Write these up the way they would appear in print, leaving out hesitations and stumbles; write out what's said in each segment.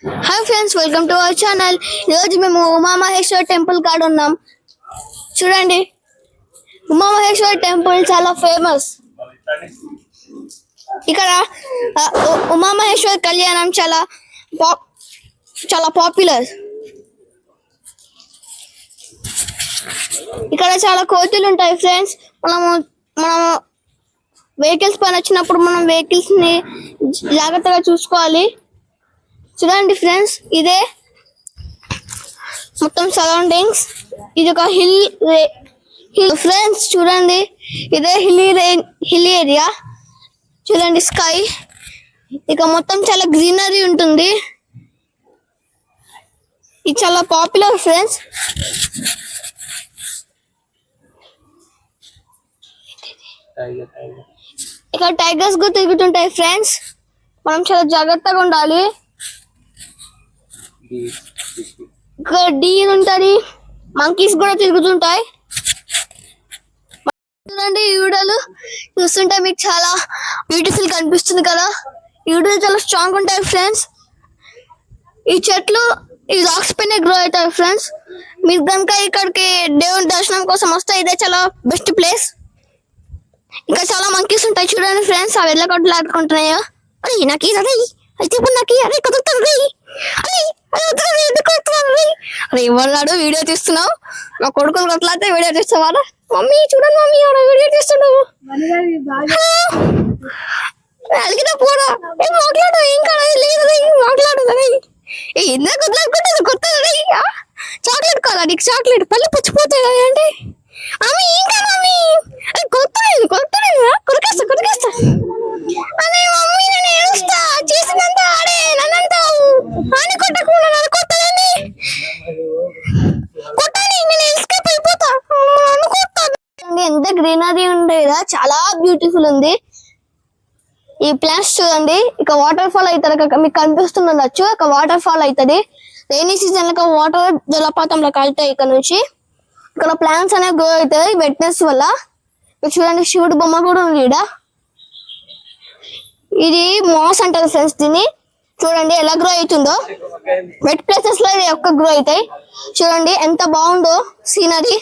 Hi friends, welcome to our channel. ఈరోజు మేము Umamaheshwara temple కాడ ఉన్నాం. చూడండి, ఉమామహేశ్వర టెంపుల్ చాలా ఫేమస్. ఇక్కడ ఉమామహేశ్వర కళ్యాణం చాలా పాపులర్. ఇక్కడ చాలా కోతులు ఉంటాయి ఫ్రెండ్స్. మనము వెహికల్స్ పైన వచ్చినప్పుడు మనం వెహికల్స్ ని జాగ్రత్తగా చూసుకోవాలి. చూడండి ఫ్రెండ్స్, ఇదే మొత్తం సరౌండింగ్స్. ఇది ఒక హిల్ ఫ్రెండ్స్. చూడండి, ఇదే హిల్ ఏరియా. చూడండి స్కై, ఇక మొత్తం చాలా గ్రీనరీ ఉంటుంది. ఇది చాలా పాపులర్ ఫ్రెండ్స్. ఇక్కడ టైగర్స్ కూడా తిరుగుతుంటాయి ఫ్రెండ్స్. మనం చాలా జాగ్రత్తగా ఉండాలి. ఇక్కడ డీర్ ఉంటది, మంకీస్ కూడా తిరుగుతుంటాయి. చూడండి, ఈ వీడియోలు చూస్తుంటే మీకు చాలా బ్యూటిఫుల్ కనిపిస్తుంది కదా. ఈ వీడియోలు చాలా స్ట్రాంగ్ ఉంటాయి ఫ్రెండ్స్. ఈ చెట్లు ఈ రాక్స్ పైన గ్రో అవుతాయి ఫ్రెండ్స్. మీరు కనుక ఇక్కడికి దేవుని దర్శనం కోసం వస్తే ఇదే చాలా బెస్ట్ ప్లేస్. ఇంకా చాలా మంకీస్ ఉంటాయి. చూడండి ఫ్రెండ్స్, అవి ఎలా కొట్లాడుకుంటున్నాయో. అరే నాకు అయితే ఇప్పుడు నాకు అరే కుదురుతుంది. అరే ఇవ్వన్నాడు వీడియో తీస్తున్నావు. మా కొడుకులు కొట్లాడితే వీడియో తీస్తావా? మమ్మీ చూడండి, మమ్మీ ఎవరో వీడియో తీస్తున్నావు. అడిగిన పోరా, ఏం మాట్లాడు, ఏం కాదు, లేదు మాట్లాడు. ఎందుకు కొట్లాడుకుంటుంది? కొత్త చాక్లెట్ కావాలా నీకు? చాక్లెట్ పళ్ళు పుచ్చిపోతాయి కదా అంటే మమ్మీ ఏం కాదు మమ్మీ, అది కొత్తలేదు కొరికేస్తా. అదే మమ్మీ నేను ఏడుస్తా, చేసినంత ఆడే నన్నంటావు అని కొట్టకుండా నన్ను కొట్టదండి. కొట్టని నేను ఎస్కేప్ అయిపోతా. నన్ను కొట్టాను. ఎంత గ్రీనరీ ఉంది కదా, చాలా బ్యూటిఫుల్ ఉంది. ఈ ప్లాంట్స్ చూడండి. ఇక వాటర్ ఫాల్ అవుతుంది, మీకు కనిపిస్తుండొచ్చు. ఇక వాటర్ ఫాల్ అవుతుంది. రైనీ సీజన్ లో వాటర్ జలపాతంలో కలుతాయి. ఇక్కడ నుంచి ఇక్కడ ప్లాంట్స్ అనేవి గ్రో అవుతాయి వెట్నెస్ వల్ల. చూడండి, శివుడు బొమ్మ కూడా ఉంది ఇక్కడ. ఇది మాస్ అంటారు ఫ్రెండ్స్ దీన్ని. చూడండి ఎలా గ్రో అవుతుందో. వెట్ ప్లేసెస్ లో ఇది ఒక్క గ్రో అవుతాయి. చూడండి ఎంత బాగుందో సీనరీ.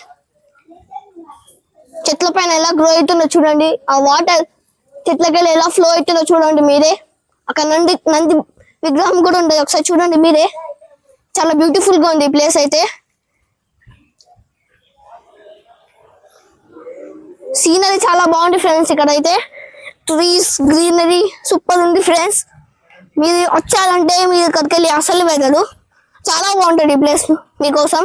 చెట్ల పైన ఎలా గ్రో అవుతుందో చూడండి. ఆ వాటర్ చెట్లకెళ్ళి ఎలా ఫ్లో అవుతుందో చూడండి మీరే. అక్కడ నంది విగ్రహం కూడా ఉండదు, ఒకసారి చూడండి మీరే. చాలా బ్యూటిఫుల్ గా ఉంది ఈ ప్లేస్ అయితే. సీనరీ చాలా బాగుంది ఫ్రెండ్స్. ఇక్కడ అయితే ట్రీస్ గ్రీనరీ సూపర్ ఉంది ఫ్రెండ్స్. మీరు వచ్చారంటే మీరు ఇక్కడికి వెళ్ళి అసలు వెళ్ళరు. చాలా బాగుంటుంది ఈ ప్లేస్ మీకోసం.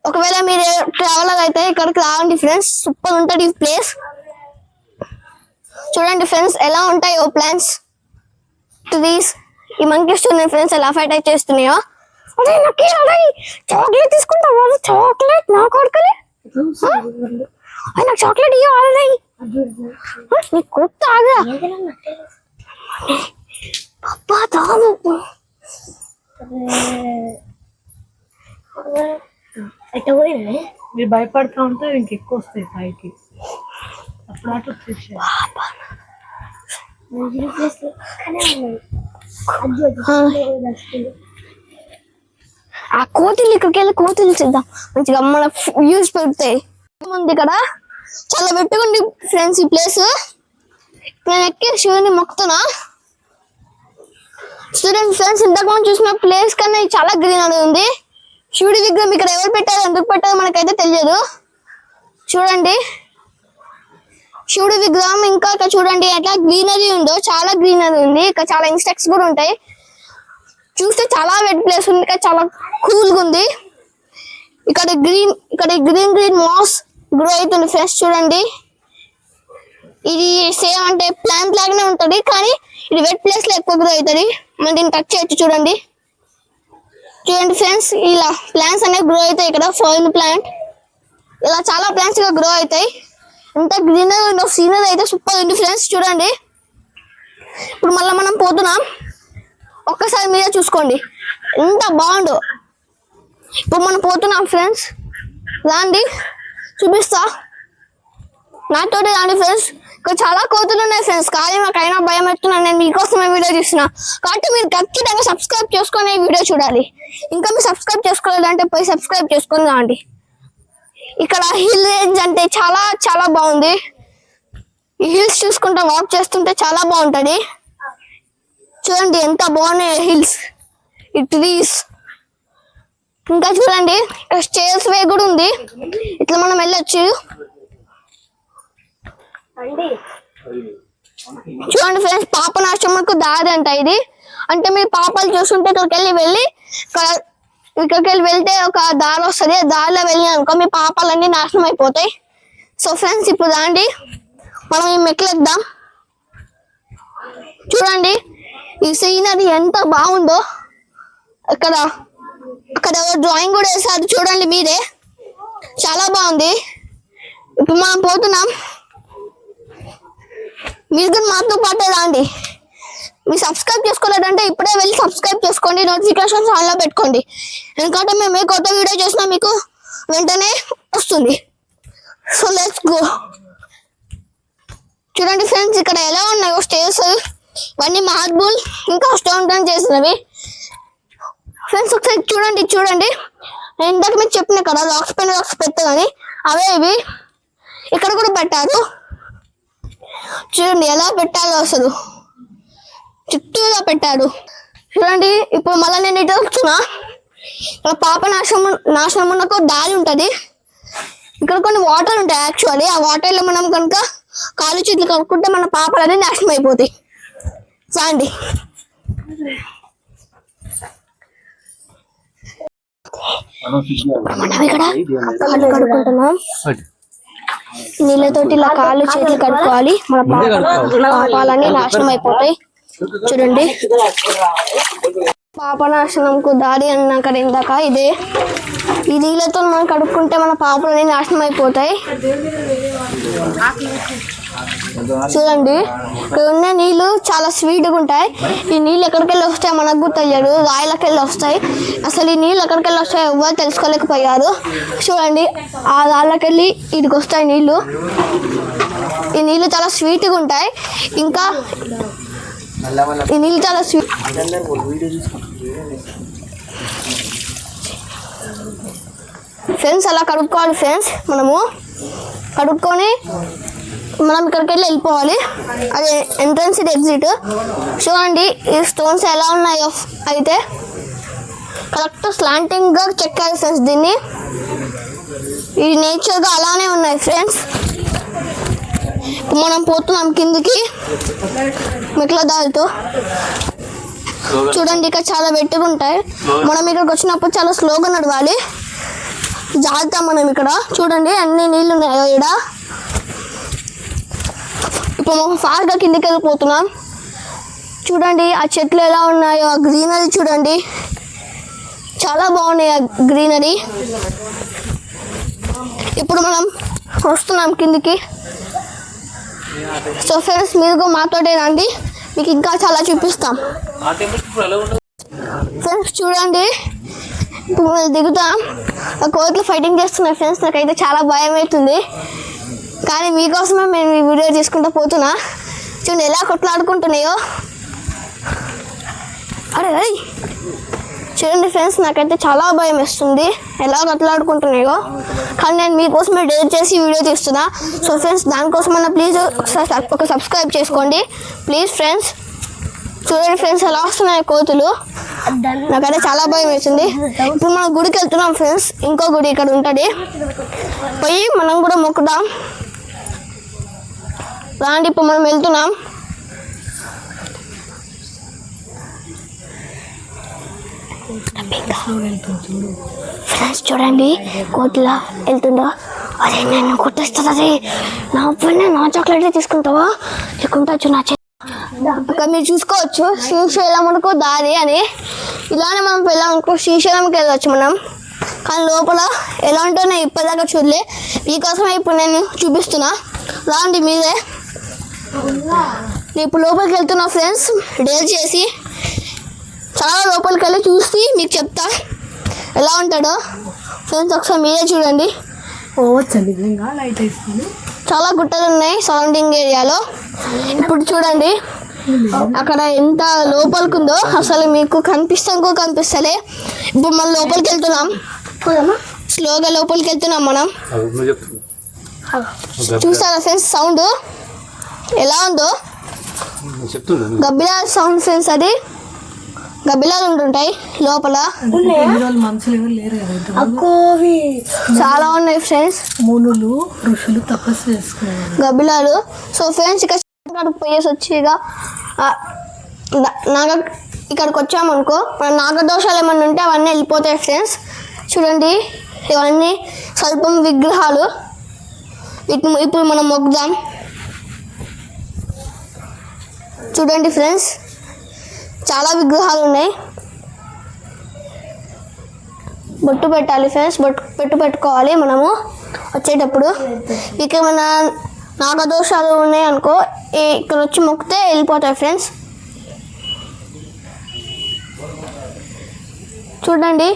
ఒకవేళ మీరు ట్రావెలర్ అయితే ఇక్కడికి రావండి ఫ్రెండ్స్, సూపర్ ఉంటుంది ఈ ప్లేస్. చూడండి ఫ్రెండ్స్ ఎలా ఉంటాయో ప్లాంట్స్, ట్రీస్. ఈ మంకీస్ చూడండి ఫ్రెండ్స్ ఎలా ఫైట్ అయితే చేస్తున్నాయో. అదే నాకు చాక్లెట్ తీసుకుంటావా? చాక్లెట్ నా కొడుకలే, నాకు చాక్లెట్ ఇవ్వాలి. నీకు కొట్టాగా పప్పా తాగు. మీరు భయపడతా ఉంటే ఇంకెక్కువ వస్తాయి పైకి. అప్పుడు అటు వచ్చేసాయి. ఆ కోతులు ఇక్కడికి వెళ్ళి కోతులు చూద్దాం, మంచిగా మన వ్యూస్ పెడతాయి. ఉంది ఇక్కడ చాలా పెట్టుకుంది ఫ్రెండ్స్ ఈ ప్లేస్. నేను ఎక్కి శివుని మొక్కుతున్నా. చూడండి ఫ్రెండ్స్, ఇంతకుముందు చూసిన ప్లేస్ కన్నా చాలా గ్రీనరీ ఉంది. శివుడి విగ్రహం ఇక్కడ ఎవరు పెట్టారో ఎందుకు పెట్టారో మనకైతే తెలియదు. చూడండి శివుడి విగ్రహం. ఇంకా ఇక్కడ చూడండి ఎట్లా గ్రీనరీ ఉందో, చాలా గ్రీనరీ ఉంది. ఇక్కడ చాలా ఇన్సెక్ట్స్ కూడా ఉంటాయి. చూస్తే చాలా వెట్ ప్లేస్ ఉంది, ఇక్కడ చాలా కూల్గా ఉంది. ఇక్కడ గ్రీన్ మాస్ గ్రో అవుతుంది ఫ్రెండ్స్. చూడండి, ఇది సేమ్ అంటే ప్లాంట్ లాగానే ఉంటుంది, కానీ ఇది వెట్ ప్లేస్ లో ఎక్కువ గ్రో అవుతుంది. మనం దీన్ని టచ్ చేయొచ్చు. చూడండి ఫ్రెండ్స్, ఇలా ప్లాంట్స్ అనేవి గ్రో అవుతాయి. ఇక్కడ ఫాయిన్ ప్లాంట్, ఇలా చాలా ప్లాంట్స్ ఇక్కడ గ్రో అవుతాయి. ఎంత గ్రీనరీ ఉందో, సీనరీ అయితే సూపర్ ఉంది ఫ్రెండ్స్. చూడండి, ఇప్పుడు మళ్ళీ మనం పోతున్నాం. ఒక్కసారి మీరే చూసుకోండి ఎంత బాగుందో. ఇప్పుడు మనం పోతున్నాం ఫ్రెండ్స్, రాండి చూపిస్తా. నాతోటి రాండి ఫ్రెండ్స్. ఇక్కడ చాలా కోతులు ఉన్నాయి ఫ్రెండ్స్, కానీ నాకైనా భయం అవుతున్నాను. నేను మీకోసమే వీడియో చూస్తున్నా కాబట్టి మీరు ఖచ్చితంగా సబ్స్క్రైబ్ చేసుకొని ఈ వీడియో చూడాలి. ఇంకా మీరు సబ్స్క్రైబ్ చేసుకోవాలంటే పోయి సబ్స్క్రైబ్ చేసుకొని రాండి. ఇక్కడ హిల్ రేంజ్ అంటే చాలా చాలా బాగుంది. ఈ హిల్స్ చూసుకుంటా వాక్ చేస్తుంటే చాలా బాగుంటది. చూడండి ఎంత బాగున్నాయి హిల్స్, ఈ ట్రీస్. ఇంకా చూడండి ఇక్కడ స్టేర్స్ వే కూడా ఉంది, ఇట్లా మనం వెళ్ళొచ్చు. చూడండి ఫ్రెండ్స్, పాపనాశ్రమంకు దారి అంట ఇది. అంటే మీరు పాపాలు చూస్తుంటే ఇక్కడికి వెళ్ళి వెళ్తే ఒక దారి వస్తుంది. ఆ దారిలో వెళ్ళి అనుకో మీ పాపాలన్నీ నాశనం అయిపోతాయి. సో ఫ్రెండ్స్, ఇప్పుడు దాండి మనం ఈ మెట్లు ఎక్దాం. చూడండి ఈ సీనరీ ఎంత బాగుందో. అక్కడ డ్రాయింగ్ కూడా వేసారు, చూడండి మీరే, చాలా బాగుంది. ఇప్పుడు మనం పోతున్నాం, మీరు కూడా మాతో పాటే రండి. మీరు సబ్స్క్రైబ్ చేసుకోలేదంటే ఇప్పుడే వెళ్ళి సబ్స్క్రైబ్ చేసుకోండి, నోటిఫికేషన్స్ ఆన్లో పెట్టుకోండి. ఎందుకంటే మేము ఏ కొత్త వీడియో చేసినా మీకు వెంటనే వస్తుంది. So let's go. చూడండి ఫ్రెండ్స్, ఇక్కడ ఎలా ఉన్నాయో స్టేర్స్, ఇవన్నీ మార్బుల్ ఇంకా స్టోన్ టర్న్ చేసినవి. ఫ్రెండ్స్ ఒకసారి చూడండి నేను ఇందాక మీకు చెప్పిన కదా రాక్స్ పైన రాక్స్ పెట్టదని, అవే ఇవి ఇక్కడ కూడా పెట్టారు. చూడండి ఎలా పెట్టాలో, అసలు చుట్టూగా పెట్టారు. చూడండి ఇప్పుడు మళ్ళీ నేను ఇటు వస్తున్నా. ఇక్కడ నాశనమునకు దారి ఉంటుంది. ఇక్కడ కొన్ని వాటర్ ఉంటాయి. యాక్చువల్లీ ఆ వాటర్లో మనం కనుక కాలు చేతులు కనుక్కుంటే మన పాపలన్నీ నాశనం అయిపోతాయి. చాండి మనం ఇక్కడ కాళ్ళు కడుక్కుంటున్నాం. నీళ్ళతోటి ఇలా కాళ్ళు చేతులు కడుక్కోవాలి, మన పాపాలన్నీ నాశనం అయిపోతాయి. చూడండి పాపనాశనంకు దారి అన్నాక ఇందాక ఇదే. ఈ నీళ్ళతో మనం కడుక్కుంటే మన పాపాలన్నీ నాశనం అయిపోతాయి. చూడండి ఇక్కడ ఉన్న నీళ్ళు చాలా స్వీట్గా ఉంటాయి. ఈ నీళ్ళు ఎక్కడికి వెళ్ళి వస్తాయి మనకు కూడా తెలియదు, రాయిలకి వెళ్ళి వస్తాయి. అసలు ఈ నీళ్ళు ఎక్కడికి వెళ్ళి వస్తాయి ఎవరు తెలుసుకోలేకపోయారు. చూడండి ఆ రాళ్ళకి వెళ్ళి ఇదికి వస్తాయి నీళ్ళు. ఈ నీళ్ళు చాలా స్వీట్గా ఉంటాయి. ఇంకా ఈ నీళ్ళు చాలా స్వీట్. ఫ్రెండ్స్ అలా కడుక్కోవాలి ఫ్రెండ్స్. మనము కడుక్కొని మనం ఇక్కడికి వెళ్ళిపోవాలి. అది ఎంట్రన్స్, ఇది ఎగ్జిట్. చూడండి ఈ స్టోన్స్ ఎలా ఉన్నాయో అయితే కరెక్ట్ స్లాంటింగ్గా చెక్కాలి ఫ్రెండ్స్. దీన్ని ఇది నేచర్గా అలానే ఉన్నాయి ఫ్రెండ్స్. మనం పోతున్నాం కిందికి మెట్ల దారితో. చూడండి ఇక్కడ చాలా వెట్టుగా ఉంటాయి. మనం ఇక్కడికి వచ్చినప్పుడు చాలా స్లోగా నడవాలి, జాగ్రత్త. మనం ఇక్కడ చూడండి అన్ని నీళ్ళు ఉన్నాయి ఇక్కడ. ఇప్పుడు మనం ఫాస్ట్గా కిందికి వెళ్ళిపోతున్నాం. చూడండి ఆ చెట్లు ఎలా ఉన్నాయో, ఆ గ్రీనరీ చూడండి, చాలా బాగున్నాయి ఆ గ్రీనరీ. ఇప్పుడు మనం వస్తున్నాం కిందికి. సో ఫ్రెండ్స్ మీరు మాతోటే రండి, మీకు ఇంకా చాలా చూపిస్తాం. ఫ్రెండ్స్ చూడండి ఇప్పుడు మేము దిగుతాం. ఆ కోతులు ఫైటింగ్ చేస్తున్నాయి ఫ్రెండ్స్. నాకైతే చాలా భయం అవుతుంది, కానీ మీకోసమే నేను ఈ వీడియో తీసుకుంటూ పోతున్నా. చూడండి ఎలా కొట్లాడుకుంటున్నాయో. అరే చూడండి ఫ్రెండ్స్, నాకైతే చాలా భయం వేస్తుంది ఎలా కొట్లాడుకుంటున్నాయో. కానీ నేను మీకోసమే డేర్ చేసి వీడియో తీస్తున్నా. సో ఫ్రెండ్స్ దానికోసమన్నా ప్లీజ్ ఒక సబ్స్క్రైబ్ చేసుకోండి ప్లీజ్ ఫ్రెండ్స్. చూడండి ఫ్రెండ్స్ ఎలా వస్తున్నాయి కోతులు, నాకైతే చాలా భయం వేస్తుంది. ఇప్పుడు మనం గుడికి వెళ్తున్నాం ఫ్రెండ్స్. ఇంకో గుడి ఇక్కడ ఉంటుంది, పోయి మనం కూడా మొక్కుదాం రాండి. ఇప్పుడు మనం వెళ్తున్నాం. ఫ్రెండ్స్ చూడండి కోట్ల వెళ్తుందో. అదే నేను కొట్టేస్తుంది, నా పైన నా చాక్లెట్ తీసుకుంటావా, తీసుకుంటా నా అక్కడ మీరు చూసుకోవచ్చు శ్రీశైలంకు దారి అని. ఇలానే మనం వెళ్ళామనుకో శ్రీశైలంకి వెళ్ళవచ్చు మనం, కానీ లోపల ఎలా ఉంటుందో నేను ఇప్పటిదాకా చూడలే. మీకోసమే ఇప్పుడు నేను చూపిస్తున్నా, రాండి మీరే. నేను ఇప్పుడు లోపలికి వెళ్తున్నా ఫ్రెండ్స్, డేర్ చేసి చాలా లోపలికి వెళ్ళి చూసి మీకు చెప్తా ఎలా ఉంటాడో ఫ్రెండ్స్. ఒకసారి మీరే చూడండి, లైట్ వేసుకొని చాలా గుట్టలు ఉన్నాయి సరౌండింగ్ ఏరియాలో. ఇప్పుడు చూడండి అక్కడ ఎంత లోపలికి ఉందో అసలు మీకు కనిపిస్తలే. ఇప్పుడు మనం లోపలికి వెళ్తున్నాం, స్లోగా లోపలికి వెళ్తున్నాం మనం. చూసారా ఫ్రెండ్స్ సౌండ్ ఎలా ఉందో? గబ్బిలాల సౌండ్ ఫ్రెండ్స్. అది గబ్బిలాలు ఉంటుంటాయి లోపల, మనుషులు ఎవరు లేరు కదా, చాలా ఉన్నాయి ఫ్రెండ్స్. మునులు ఋషులు తపస్సు చేసుకున్నారు గబ్బిలాలు. సో ఫ్రెండ్స్ ఇక్కడ పోయేసి వచ్చి ఇక్కడికి వచ్చామనుకో మన నాగదోషాలు ఏమన్నా ఉంటే అవన్నీ వెళ్ళిపోతాయి ఫ్రెండ్స్. చూడండి ఇవన్నీ స్వల్పం విగ్రహాలు. వీటిని ఇప్పుడు మనం మొక్కుదాం. చూడండి ఫ్రెండ్స్ చాలా విగ్రహాలు ఉన్నాయి. బొట్టు పెట్టాలి ఫ్రెండ్స్, బొట్టు పెట్టుకోవాలి మనము వచ్చేటప్పుడు. మీకు ఏమైనా నాగదోషాలు ఉన్నాయి అనుకో ఇక్కడ వచ్చి మొక్కితే వెళ్ళిపోతాయి ఫ్రెండ్స్. చూడండి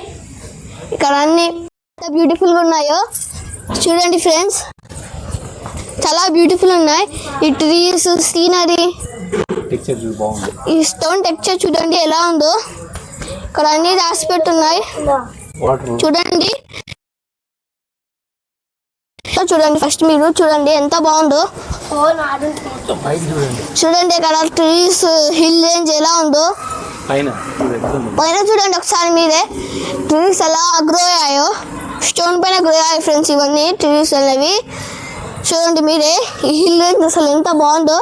ఇక్కడ అన్ని ఎంత బ్యూటిఫుల్గా ఉన్నాయో చూడండి ఫ్రెండ్స్, చాలా బ్యూటిఫుల్ ఉన్నాయి. ఈ ట్రీస్, సీనరీ, ఈ స్టోన్ టెక్స్చర్ చూడండి ఎలా ఉందో. ఇక్కడ అన్ని రాసి పెట్టున్నాయి చూడండి. చూడండి ఫస్ట్ మీరు చూడండి ఎంత బాగుందో. చూడండి ఇక్కడ ట్రీస్, హిల్ రేంజ్ ఎలా ఉందో. పైన చూడండి ఒకసారి మీరే ట్రీస్ ఎలా గ్రో అయ్యాయో, స్టోన్ పైన గ్రో అయ్యాయి ఫ్రెండ్స్ ఇవన్నీ ట్రీస్ అనేవి. చూడండి మీరే ఈ హిల్ రేంజ్ అసలు ఎంత బాగుందో.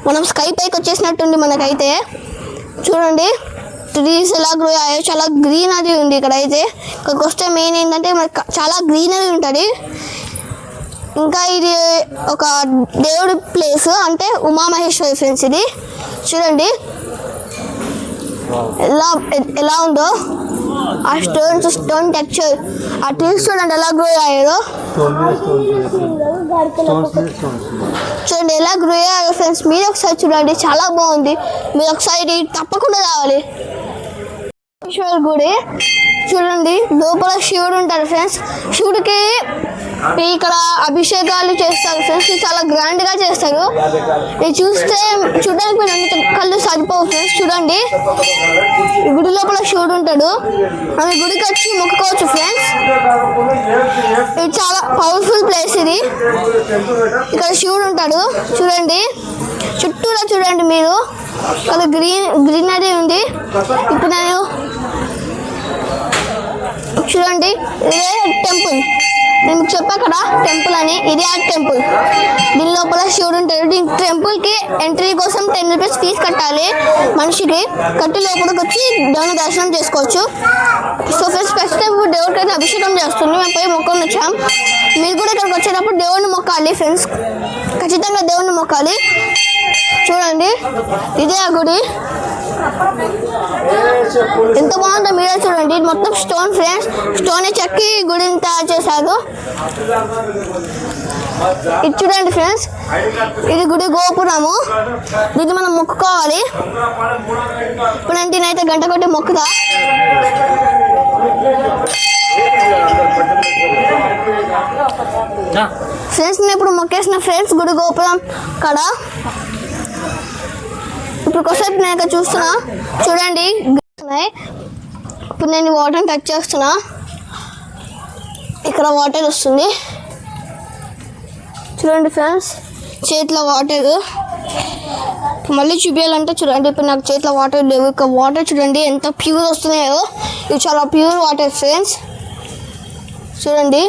మనం స్కై పైకి వచ్చేసినట్టుంది మనకైతే. చూడండి ట్రీస్ ఎలా గ్రో అయ్యాయో, చాలా గ్రీనరీ ఉంది ఇక్కడ అయితే. ఇక్కడికి వస్తే మెయిన్ ఏంటంటే మనకు చాలా గ్రీనరీ ఉంటుంది. ఇంకా ఇది ఒక దేవుడి ప్లేస్, అంటే ఉమామహేశ్వరి ఫ్రెండ్స్. ఇది చూడండి ఎలా ఉందో. ఆ స్టోన్ టెక్స్చర్, ఆ ట్రీస్ చూడండి ఎలా గ్రో అయ్యారో. చూడండి ఎలా గ్రో అయ్యారో ఫ్రెండ్స్. మీరు ఒకసారి చూడండి చాలా బాగుంది. మీరు ఒకసారి తప్పకుండా రావాలి. శివుడి గుడి చూడండి, లోపల శివుడు ఉంటారు ఫ్రెండ్స్. శివుడికి ఇక్కడ అభిషేకాలు చేస్తారు ఫ్రెండ్స్, చాలా గ్రాండ్ గా చేస్తారు. ఇది చూడడానికి మీరు కళ్ళు సరిపోవు ఫ్రెండ్స్. చూడండి ఈ గుడి లోపల శివుడు ఉంటాడు, ఆమె గుడికి వచ్చి మొక్కుకోవచ్చు ఫ్రెండ్స్. ఇది చాలా పవర్ఫుల్ ప్లేస్ ఇది. ఇక్కడ శివుడు ఉంటాడు చూడండి, చుట్టూరా చూడండి మీరు, ఇక్కడ గ్రీనరీ ఉంది. ఇప్పుడు నేను చూడండి ఇదే టెంపుల్, నేను చెప్పా కదా టెంపుల్ అని. ఇదే ఆ టెంపుల్, దీని లోపల శివుడు ఉంటాడు. దీని టెంపుల్కి ఎంట్రీ కోసం 10 రూపీస్ ఫీజు కట్టాలి మనిషికి. కట్టి లోపలికి వచ్చి దేవుని దర్శనం చేసుకోవచ్చు. సో ఫస్ట్ ఇప్పుడు దేవుడికి అయితే అభిషేకం చేస్తుంది. మేము పోయి మొక్కని వచ్చాం. మీరు కూడా ఇక్కడికి వచ్చేటప్పుడు దేవుడిని మొక్కాలి ఫ్రెండ్స్, ఖచ్చితంగా దేవుడిని మొక్కాలి. చూడండి ఇదే ఆ గుడి, ఎంత బాగుందో మీరే చూడండి. ఇది మొత్తం స్టోన్ ఫ్రెండ్స్, స్టోన్ చెక్కి గుడిని తయారు చేశారు. ఇది చూడండి ఫ్రెండ్స్, ఇది గుడి గోపురము. దీన్ని మనం మొక్కుకోవాలి. ఇప్పుడు నేనైతే గంట కొట్టి మొక్కుతా. ఫ్రెండ్స్ నేను ఇప్పుడు మొక్కేసిన ఫ్రెండ్స్ గుడి గోపురం కాడ. ఇప్పుడు ఒకసారి నేను ఇక్కడ చూస్తున్నా చూడండి, ఇప్పుడు నేను వాటర్ టచ్ చేస్తున్నా, ఇక్కడ వాటర్ వస్తుంది చూడండి ఫ్రెండ్స్. చేతిలో వాటర్ మళ్ళీ చూపించాలంటే చూడండి, ఇప్పుడు నాకు చేతిలో వాటర్ లేవు. ఇక వాటర్ చూడండి ఎంత ప్యూర్ వస్తున్నాయో. ఇవి చాలా ప్యూర్ వాటర్ ఫ్రెండ్స్. చూడండి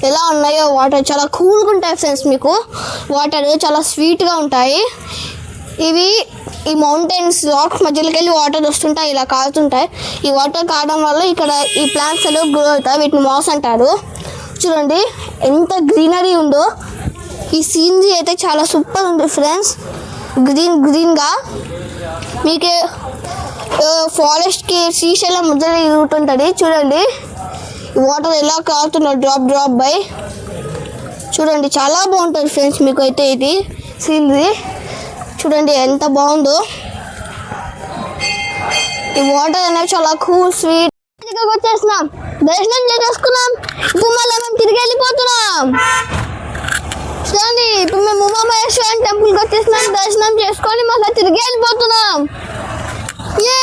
ఎలా ఉన్నాయో వాటర్, చాలా కూల్గా ఉంటాయి ఫ్రెండ్స్. మీకు వాటర్ చాలా స్వీట్గా ఉంటాయి. ఇవి ఈ మౌంటైన్స్ రాక్స్ మధ్యలోకి వెళ్ళి వాటర్ వస్తుంటాయి, ఇలా కారుతుంటాయి. ఈ వాటర్ కారడం వల్ల ఇక్కడ ఈ ప్లాంట్స్ అనేవి గ్రో అవుతాయి. వీటిని మాస్ అంటారు. చూడండి ఎంత గ్రీనరీ ఉందో. ఈ సీనరీ అయితే చాలా సూపర్ ఉంది ఫ్రెండ్స్, గ్రీన్గా. మీకు ఫారెస్ట్కి శ్రీశైలం మధ్యలో ఈ రూట్ ఉంటుంది. చూడండి ఈ వాటర్ ఎలా కారుతుందో డ్రాప్ బై. చూడండి చాలా బాగుంటుంది ఫ్రెండ్స్. మీకు అయితే ఇది సీనరీ చూడండి ఎంత బాగుందో. ఈ వాటర్ అనేవి చాలా కూల్ స్వీట్. ఇక్కడికి వచ్చేసినాం, దర్శనం చేసుకున్నాం. ఇప్పుడు మళ్ళీ మేము తిరిగి వెళ్ళిపోతున్నాం. చూడండి ఇప్పుడు మేము ఉమామహేశ్వరం టెంపుల్కి వచ్చేసినాం, దర్శనం చేసుకొని మళ్ళీ తిరిగి వెళ్ళిపోతున్నాం. ఏ